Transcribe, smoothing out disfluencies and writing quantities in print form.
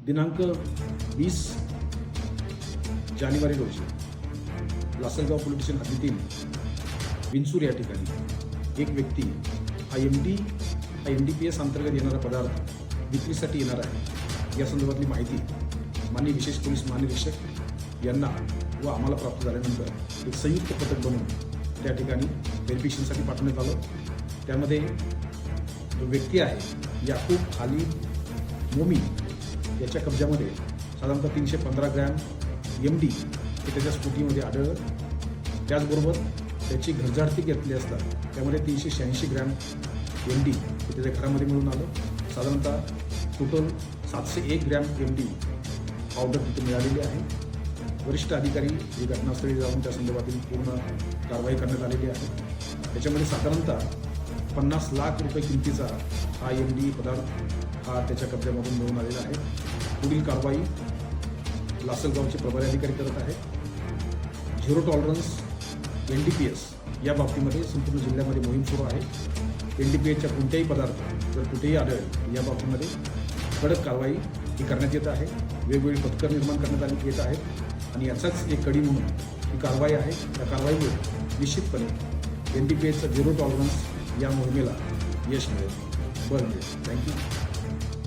दिनांक 20 जानेवारी रोजी Lasalgaon police station हद्दीतील विंचूर या ठिकाणी एक व्यक्ती हा NDPS अंतर्गत येणारा पदार्थ विक्रीसाठी येणार आहे या संदर्भातली माहिती माननीय विशेष पोलीस महानिरीक्षक यांना व आम्हाला प्राप्त झाल्यानंतर एक संयुक्त पथक बनवून त्या ठिकाणी व्हेरिफिकेशनसाठी पाठवण्यात आलं। त्यामध्ये जो व्यक्ती आहे याकूब अली मोमी याच्या कब्जामध्ये साधारणतः 315 ग्रॅम MD हे त्याच्या स्कूटीमध्ये आढळलं। त्याचबरोबर त्याची घरझाडती घेतली असता त्यामध्ये 386 ग्रॅम MD हे त्याच्या घरामध्ये मिळून आलं। साधारणतः टोटल 701 ग्रॅम MD पावडर तिथे मिळालेली आहे। वरिष्ठ अधिकारी ही घटनास्थळी जाऊन त्या संदर्भातील पूर्ण कारवाई करण्यात आलेली आहे। त्याच्यामध्ये साधारणतः 50 लाख रुपये किमतीचा हा MD पदार्थ हा त्याच्या कब्जामधून मिळून आलेला आहे। पुढील कारवाई लासलगावचे प्रभारी अधिकारी करत आहेत। झिरो टॉलरन्स NDPS या बाबतीमध्ये संपूर्ण जिल्ह्यामध्ये मोहीम सुरू आहे। NDPSच्या कोणत्याही पदार्थ जर कुठेही आढळले या बाबतीमध्ये कडक कारवाई ही करण्यात येत आहे। वेगवेगळी पथकर निर्माण करण्यात येत आहेत आणि याचाच एक कडी म्हणून ही कारवाई आहे। या कारवाईमुळे निश्चितपणे NDPSचा झिरो टॉलरन्स या मोहिमेला यश मिळेल, बळ मिळेल। थँक्यू।